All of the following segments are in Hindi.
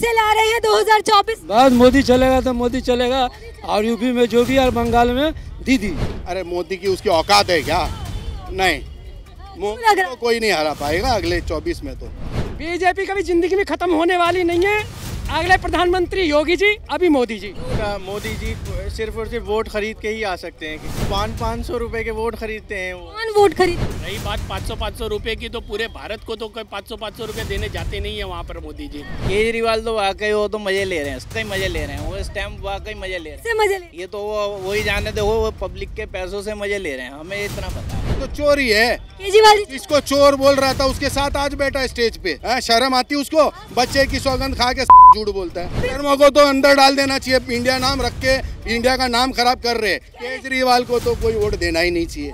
इसे ला रहे हैं 2024। बस मोदी चलेगा तो मोदी चलेगा, और यूपी में जोगी और बंगाल में दीदी। अरे मोदी की उसकी औकात है क्या? नहीं, मोदी को कोई नहीं हरा पाएगा अगले 24 में। तो बीजेपी कभी जिंदगी में खत्म होने वाली नहीं है। अगले प्रधानमंत्री योगी जी, अभी मोदी जी। मोदी जी सिर्फ और सिर्फ वोट खरीद के ही आ सकते हैं। 500 रुपए के वोट खरीदते हैं वो। कौन वोट खरीद? रही बात 500 रुपए की, तो पूरे भारत को तो कोई 500 रुपए देने जाते नहीं है वहाँ पर मोदी जी। केजरीवाल तो वाकई वो तो मजे ले रहे हैं, उसका ही मजे ले रहे हैं। वो इस टाइम वाकई मजे ले रहे हैं। मजे ले, ये तो वही जाने दो, वो पब्लिक के पैसों से मजे ले रहे हैं, हमें इतना पता है। तो चोर ही है केजरीवाल जी। इसको चोर बोल रहा था, उसके साथ आज बैठा स्टेज पे। शर्म आती उसको? बच्चे की सौगंध खा के झूठ बोलता है। शर्मा को तो अंदर डाल देना चाहिए। इंडिया नाम रख के इंडिया का नाम खराब कर रहे। केजरीवाल को तो कोई वोट देना ही नहीं चाहिए।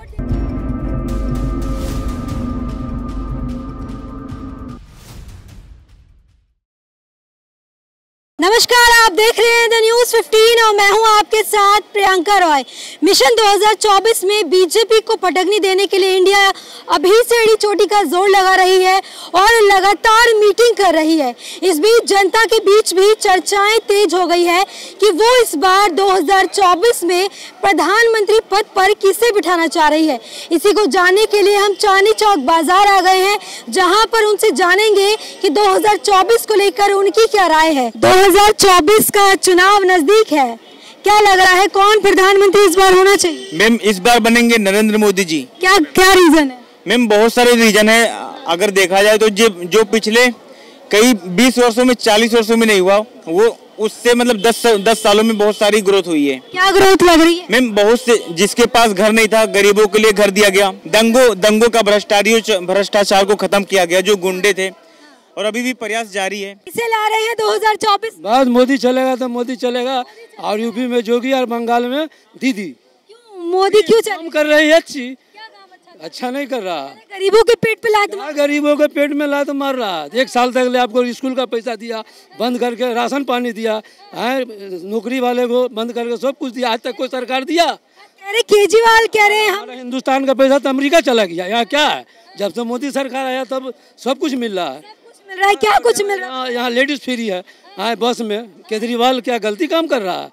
नमस्कार, आप देख रहे हैं द न्यूज़ 15 और मैं हूं आपके साथ प्रियंका रॉय। मिशन 2024 में बीजेपी को पटकनी देने के लिए इंडिया अभी से एड़ी चोटी का जोर लगा रही है और लगातार मीटिंग कर रही है। इस बीच जनता के बीच भी चर्चाएं तेज हो गई है कि वो इस बार 2024 में प्रधानमंत्री पद पर किसे बिठाना चाह रही है। इसी को जानने के लिए हम चांदनी चौक बाजार आ गए हैं, जहाँ पर उनसे जानेंगे कि 2024 को लेकर उनकी क्या राय है। 2024 का चुनाव नजदीक है, क्या लग रहा है कौन प्रधानमंत्री इस बार होना चाहिए? मैम इस बार बनेंगे नरेंद्र मोदी जी। क्या क्या रीजन है? मैम बहुत सारे रीजन है। अगर देखा जाए तो जो पिछले कई 20 वर्षों में 40 वर्षों में नहीं हुआ, वो उससे मतलब 10 सालों में बहुत सारी ग्रोथ हुई है। क्या ग्रोथ लग रही है? मैम बहुत से, जिसके पास घर नहीं था गरीबों के लिए घर दिया गया। दंगों का भ्रष्टाचार को खत्म किया गया, जो गुंडे थे, और अभी भी प्रयास जारी है। इसे ला रहे हैं 2024। बस मोदी चलेगा तो मोदी चलेगा, और यूपी में जोगी और बंगाल में दीदी। मोदी क्यों काम कर रही है अच्छी, अच्छा नहीं कर रहा। गरीबों के पेट पे लात मार, गरीबों के पेट में लात मार रहा। 1 साल तक ले आपको स्कूल का पैसा दिया बंद करके, राशन पानी दिया है, नौकरी वाले को बंद करके सब कुछ दिया। आज तक कोई सरकार दिया? अरे केजरीवाल कह रहे हैं हमारा हिंदुस्तान का पैसा तो अमेरिका चला गया। यहाँ क्या है? जब से मोदी सरकार आया तब सब कुछ मिल रहा है। मिल रहा है, क्या कुछ मिल रहा है? यहाँ लेडीज फ्री है। हाँ, बस में केजरीवाल क्या गलती काम कर रहा है?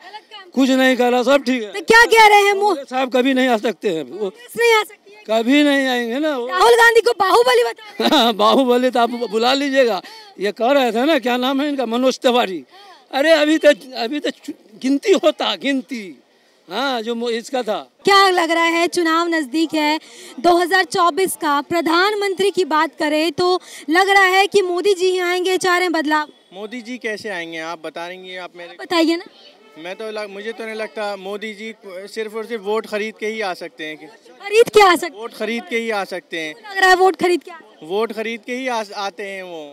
कुछ नहीं कर रहा, सब ठीक है। तो क्या कह रहे हैं मोदी साहब कभी नहीं आ सकते हैं, वो नहीं आ सकती है, कभी नहीं आएंगे ना। राहुल गांधी को बाहुबली बता। बाहुबली तो आप बुला लीजिएगा। ये कह रहे थे ना, क्या नाम है इनका, मनोज तिवारी। अरे अभी तक गिनती होता, गिनती। हाँ, जो इसका था। क्या लग रहा है, चुनाव नजदीक है 2024 का, प्रधानमंत्री की बात करें तो लग रहा है कि मोदी जी ही आएंगे, चाह रहे हैं बदलाव। मोदी जी कैसे आएंगे आप बताएंगे? आप मेरे बताइए ना। मुझे तो नहीं लगता। मोदी जी सिर्फ और सिर्फ वोट खरीद के ही आ सकते हैं। खरीद के आ सकते? वोट खरीद के ही आ सकते हैं। लग रहा है वोट खरीद के? वोट खरीद के ही आते हैं वो।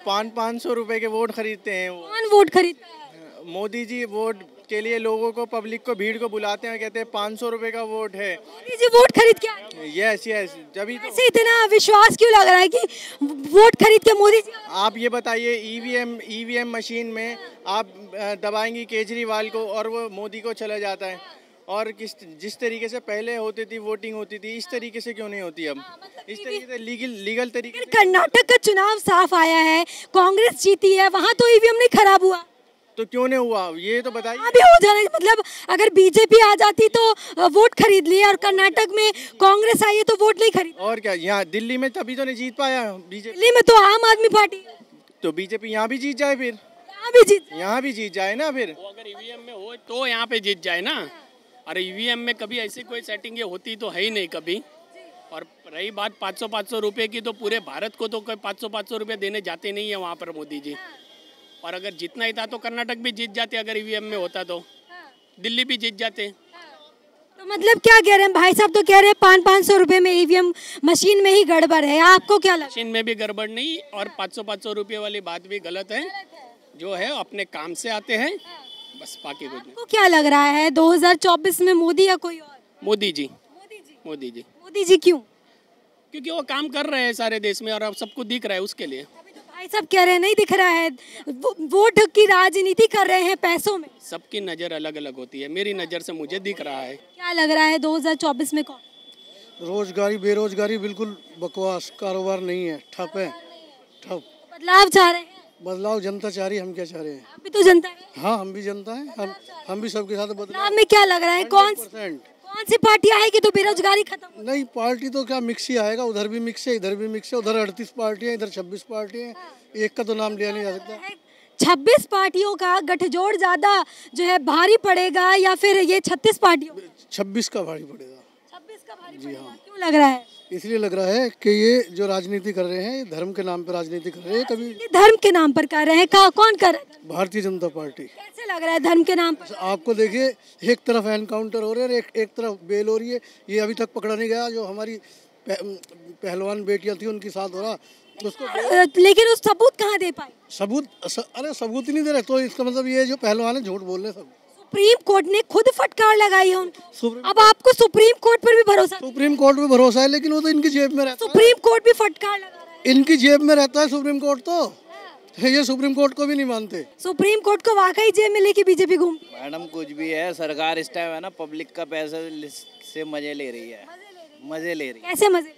500 रुपए के वोट खरीदते हैं वो। कौन वोट खरीदता है? मोदी जी वोट के लिए लोगों को, पब्लिक को, भीड़ को बुलाते हैं, कहते हैं 500 रुपए का वोट है। मोदी जी वोट खरीद के आए? यस जब ऐसे इतना विश्वास क्यों लग रहा है कि वोट खरीद के मोदी जी? आप ये बताइए, ईवीएम मशीन में आप दबाएंगी केजरीवाल को और वो मोदी को चला जाता है। और जिस तरीके से पहले होती थी, वोटिंग होती थी, इस तरीके से क्यों नहीं होती अब? इस तरीके से लीगल तरीके। कर्नाटक का चुनाव साफ आया है, कांग्रेस जीती है, वहाँ तो ईवीएम नहीं खराब हुआ, तो क्यों नहीं हुआ ये तो बताइए। अभी हो जाना, मतलब अगर बीजेपी आ जाती तो वोट खरीद लिए, और कर्नाटक में कांग्रेस आई है तो वोट नहीं खरीद। और क्या, यहाँ दिल्ली में तभी तो नहीं जीत पाया बीजेपी। दिल्ली में तो आम आदमी पार्टी, तो बीजेपी यहाँ भी जीत जाए, फिर यहाँ भी जीत जाए ना। फिर अगर ईवीएम में हो तो यहाँ पे जीत जाए ना। और ईवीएम में कभी ऐसी कोई सेटिंग होती तो है ही नहीं कभी। और रही बात 500 रुपए की, तो पूरे भारत को तो कोई 500 रुपए देने जाते नहीं है वहाँ पर मोदी जी। और अगर जितना ही था तो कर्नाटक भी जीत जाते, अगर ईवीएम में होता तो दिल्ली भी जीत जाते। तो मतलब क्या कह रहे हैं भाई साहब? तो कह रहे हैं 500 रुपए में ईवीएम मशीन में ही गड़बड़ है, आपको क्या लगता है? मशीन में भी गड़बड़ नहीं, और 500 रुपये वाली बात भी गलत है। जो है अपने काम से आते हैं, बस बाकी कुछ नहीं। आपको क्या लग रहा है 2024 में मोदी या कोई और? मोदी जी। मोदी जी क्यों? क्योंकि वो काम कर रहे हैं सारे देश में, और अब सबको दिख रहा है उसके लिए। भाई साहब कह रहे हैं नहीं दिख रहा है, वोट की राजनीति कर रहे हैं पैसों में। सबकी नज़र अलग अलग होती है, मेरी नज़र से मुझे दिख रहा है। क्या लग रहा है 2024 में कौन? रोजगारी बेरोजगारी बिल्कुल बकवास, कारोबार नहीं है, ठप है, ठप। बदलाव चाह रहे हैं? बदलाव जनता चाह रही है, हम क्या चाह रहे हैं? आप भी तो जनता है। हाँ, हम भी जनता है, हम भी सबके साथ बदलाव। बदलाव में क्या लग रहा है, कौन सी पार्टी आएगी तो बेरोजगारी खत्म? नहीं, पार्टी तो क्या मिक्स ही आएगा, उधर भी मिक्स है, इधर भी मिक्स है, उधर 38 पार्टी है, इधर 26 पार्टी है, एक का तो नाम लिया नहीं जा सकता। 26 पार्टियों का गठजोड़ ज्यादा जो है भारी पड़ेगा या फिर ये 36 पार्टियों? 26 का भारी पड़ेगा। 26 का भारी जी पड़ेगा। हाँ। क्यों लग रहा है? इसलिए लग रहा है कि ये जो राजनीति कर रहे हैं, धर्म के नाम पर राजनीति कर रहे हैं। कभी धर्म के नाम पर कर रहे हैं, कौन कर रहा है? भारतीय जनता पार्टी। कैसे लग रहा है धर्म के नाम पर? आपको देखिए, एक तरफ एनकाउंटर हो रहे हैं, एक तरफ बेल हो रही है। ये अभी तक पकड़ा नहीं गया जो हमारी पहलवान बेटियां थी, उनके साथ हो रहा उसको। लेकिन उस सबूत कहाँ दे पाए? अरे सबूत ही नहीं दे रहे, तो इसका मतलब ये जो पहलवान है झूठ बोल रहे हैं सब। सुप्रीम कोर्ट ने खुद फटकार लगाई है उनको। अब आपको सुप्रीम कोर्ट पर भी भरोसा? सुप्रीम कोर्ट पे भरोसा है, लेकिन वो तो इनकी जेब में रहता है। सुप्रीम कोर्ट भी फटकार लगा रहा है। इनकी जेब में रहता है सुप्रीम कोर्ट, तो ये सुप्रीम कोर्ट को भी नहीं मानते। सुप्रीम कोर्ट को वाकई जेब में लेके बीजेपी घूम? मैडम कुछ भी है, सरकार इस टाइम है ना पब्लिक का पैसा से मजे ले रही है, मजे ले रही है। कैसे मजे?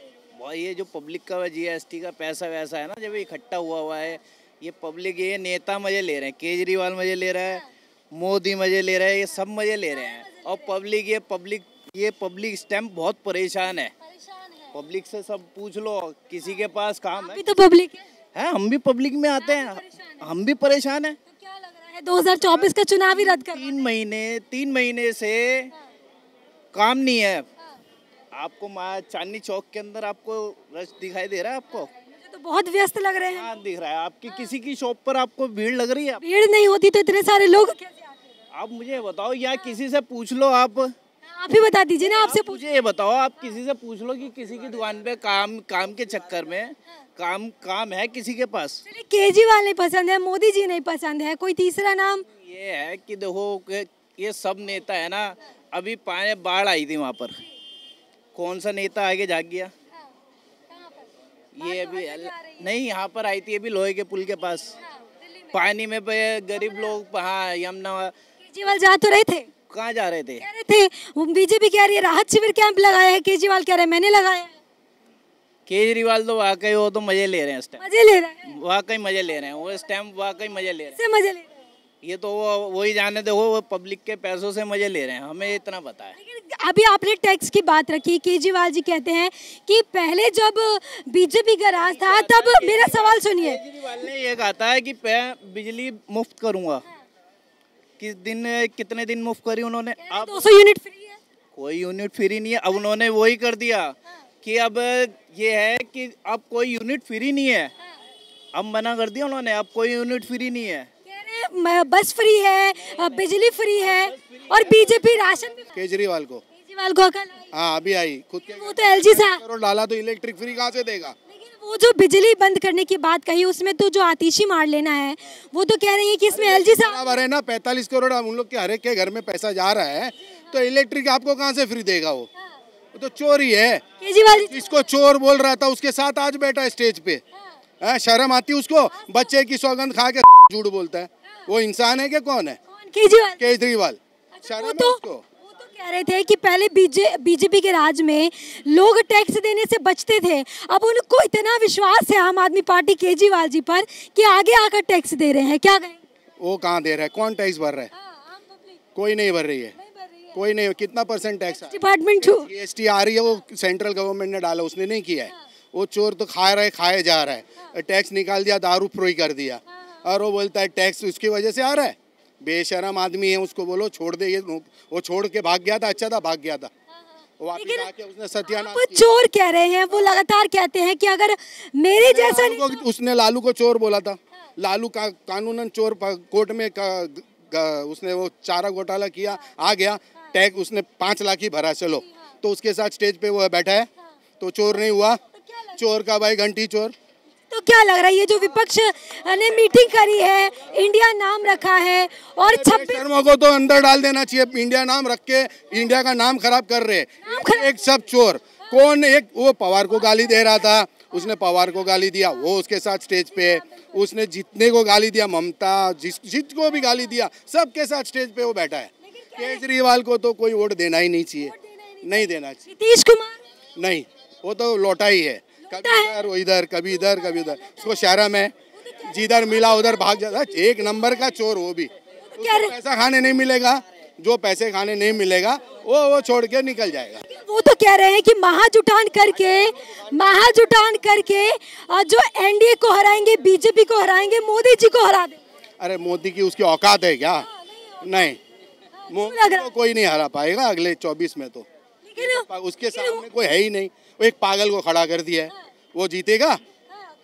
ये जो पब्लिक का GST का पैसा वैसा है ना, जब इकट्ठा हुआ है, ये पब्लिक, ये नेता मजे ले रहे हैं, केजरीवाल मजे ले रहा है, मोदी मजे ले रहे हैं, ये सब मजे ले रहे हैं। और ये पब्लिक इस टाइम बहुत परेशान है। पब्लिक से सब पूछ लो, किसी के पास काम है? तो पब्लिक है, हम भी पब्लिक में आते हैं, हम भी परेशान है। तो क्या लग रहा है 2024 का चुनाव ही रद्द कर? 3 महीने से काम नहीं है। आपको चांदनी चौक के अंदर आपको रश दिखाई दे रहा है? आपको तो बहुत व्यस्त लग रहे हैं। हाँ, दिख रहा है। आपकी किसी की शॉप पर आपको भीड़ लग रही है? भीड़ नहीं होती तो इतने सारे लोग कैसे आते? आप मुझे बताओ, या किसी से पूछ लो। आप ही बता दीजिए ना। आपसे मुझे ये बताओ, आप किसी से पूछ लो कि किसी की दुकान पे काम के चक्कर में काम है किसी के पास? केजरीवाल नहीं पसंद है, मोदी जी नहीं पसंद है, कोई तीसरा नाम? ये है कि देखो, ये सब नेता है ना, अभी बाढ़ आई थी वहाँ पर, कौन सा नेता आगे जाग गया? ये अभी नहीं, यहाँ पर आई थी अभी लोहे के पुल के पास, पानी में गरीब लोग। हाँ, यमुना। केजरीवाल जा तो रहे थे? कहाँ जा रहे थे? कह रहे थे बीजेपी कह रही है राहत शिविर कैंप लगाया है, केजरीवाल कह रहे हैं मैंने लगाया है। केजरीवाल तो वाकई वो तो मजे ले रहे हैं इस टाइम, मजे ले रहे हैं, वाकई मजे ले रहे हैं वो इस टाइम, वाकई मजे ले रहे हैं। से मजे ले रहे हैं? ये तो वही जाने दो, वो पब्लिक के पैसों से मजे ले रहे हैं, हमें इतना पता है। लेकिन अभी आपने टैक्स की बात रखी, केजरीवाल जी कहते हैं कि पहले जब बीजेपी का राज था तब, मेरा सवाल सुनिए, केजरीवाल ने ये कहा था कि बिजली मुफ्त करूंगा। कितने दिन मुफ्त करी उन्होंने? अब 200 यूनिट फ्री है। कोई यूनिट फ्री नहीं है। अब उन्होंने वही कर दिया कि अब ये है कि अब कोई यूनिट फ्री नहीं है, अब मना कर दिया उन्होंने, अब कोई यूनिट फ्री नहीं है। बस फ्री है, बिजली फ्री है, और बीजेपी राशन भी। केजरीवाल को अकल? हाँ, अभी आई खुद के। वो तो LG साहब डाला तो इलेक्ट्रिक फ्री कहाँ से देगा? लेकिन वो जो बिजली बंद करने की बात कही, उसमें तो जो आतिशी मार लेना है, वो तो कह रही है कि इसमें LG साहब बराबर है ना। 45 करोड़ उन लोग के हर एक के घर में पैसा जा रहा है, तो इलेक्ट्रिक आपको कहाँ से फ्री देगा? वो तो चोरी है। केजरीवाल इसको चोर बोल रहा था, उसके साथ आज बैठा स्टेज पे। शर्म आती उसको? बच्चे की सौगंध खा के झूठ बोलता है। वो इंसान है कि कौन है? केजरीवाल। शर्म है उसको? वो तो कह रहे थे कि पहले बीजेपी के राज में लोग टैक्स देने से बचते थे, अब उनको इतना विश्वास है आम आदमी पार्टी केजरीवाल जी पर कि आगे आकर टैक्स दे रहे हैं। क्या कहें? वो कहाँ दे रहा है? कौन टैक्स भर रहा है? कोई नहीं भर रही है, कोई नहीं। कितना % टैक्स? डिपार्टमेंट GST आ रही है, वो सेंट्रल गवर्नमेंट ने डाला, उसने नहीं किया है। वो चोर तो खाए जा रहा है। टैक्स निकाल दिया, दारू फ्री कर दिया, और वो बोलता है टैक्स उसकी वजह से आ रहा है। बेशरम आदमी है, उसको बोलो छोड़ दे। ये वो छोड़ के भाग गया था, अच्छा था भाग गया था, वापस आके उसने सत्यानाश किया। चोर कह रहे हैं, वो लगातार कहते हैं कि अगर मेरे जैसा उसने लालू को चोर बोला था। लालू का कानूनन चोर, कोर्ट में उसने वो चारा घोटाला किया, आ गया, टैक्स उसने 5 लाख ही भरा, चलो, तो उसके साथ स्टेज पे वो बैठा है, तो चोर नहीं हुआ? चोर का भाई घंटी चोर। तो क्या लग रहा है ये जो विपक्ष ने मीटिंग करी है, इंडिया नाम रखा है, और 26 शर्मा को तो अंदर डाल देना चाहिए। इंडिया नाम रख के इंडिया का नाम खराब कर रहे हैं। एक सब चोर। कौन? एक वो पवार को गाली दे रहा था, उसने पवार को गाली दिया, वो उसके साथ स्टेज पे, उसने जितने को गाली दिया, ममता जिसको भी गाली दिया, सबके साथ स्टेज पे वो बैठा है। केजरीवाल को तो कोई वोट देना ही नहीं चाहिए, नहीं देना चाहिए। नीतीश कुमार नहीं, वो तो लौटा ही है, कभी इधर, कभी इधर, कभी उधर। उसको शर्म है, जिधर मिला उधर भाग जाता है। एक नंबर का चोर वो भी। उसको पैसा खाने नहीं मिलेगा, जो पैसे खाने नहीं मिलेगा वो छोड़ के निकल जाएगा। वो तो कह रहे हैं कि महाजुटान करके जो एनडीए को हराएंगे, बीजेपी को हराएंगे, मोदी जी को हरा देंगे। अरे मोदी की उसकी औकात है क्या? नहीं, मोदी को कोई नहीं हरा पाएगा अगले 24 में। तो उसके सामने कोई है ही नहीं। वो एक पागल को खड़ा कर दिया है, वो जीतेगा?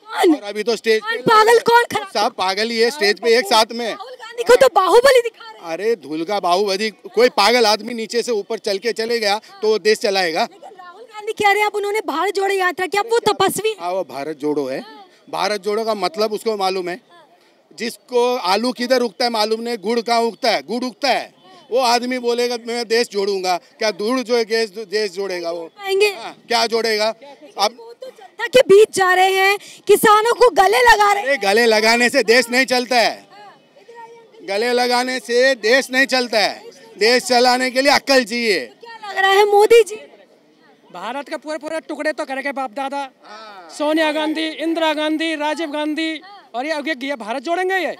और अभी तो स्टेज पे पागल कौन खड़ा? सब पागल ही है स्टेज पे एक साथ में। राहुल गांधी को तो बाहुबली दिखा रहे हैं। अरे धूल का बाहुबली। कोई पागल आदमी नीचे से ऊपर चल के चले गया तो वो देश चलाएगा? राहुल गांधी कह रहे हैं अब उन्होंने भारत जोड़ो यात्रा की, अब वो तपस्वी। हाँ, वो भारत जोड़ो है। भारत जोड़ो का मतलब उसको मालूम है। जिसको आलू किधर उगता है मालूम नहीं, गुड़ कहाँ उगता है? गुड़ उगता है। वो आदमी बोलेगा मैं देश जोड़ूंगा, क्या गुड़ जो देश जोड़ेगा? वो क्या जोड़ेगा? अब जनता के बीच जा रहे हैं, किसानों को गले लगा रहे हैं। गले लगाने से देश नहीं चलता है। गले लगाने से देश नहीं चलता है। देश चलाने के लिए अक्ल चाहिए। क्या लग रहा है मोदी जी? भारत का पूरे टुकड़े तो करके बाप दादा सोनिया गांधी, इंदिरा गांधी, राजीव गांधी और ये भारत जोड़ेंगे। ये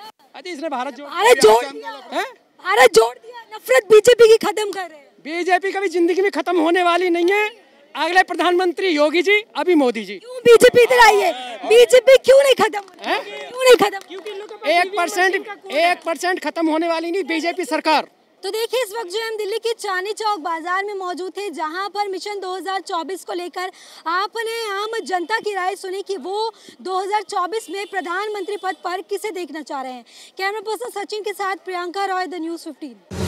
इसने भारत जोड़ दिया। नफरत बीजेपी की खत्म कर रहे हैं। बीजेपी कभी जिंदगी में खत्म होने वाली नहीं है। अगले प्रधानमंत्री योगी जी, अभी मोदी जी। क्यों बीजेपी इधर आई है? बीजेपी क्यों नहीं खत्म? क्यों नहीं खत्म? 1% खत्म होने वाली नहीं बीजेपी सरकार। तो देखिए इस वक्त जो हम दिल्ली के चांदनी चौक बाजार में मौजूद थे, जहां पर मिशन 2024 को लेकर आपने आम जनता की राय सुनी कि वो 2024 में प्रधानमंत्री पद पर किसे देखना चाह रहे हैं। कैमरा पर्सन सचिन के साथ प्रियंका रॉय, द न्यूज़ 15।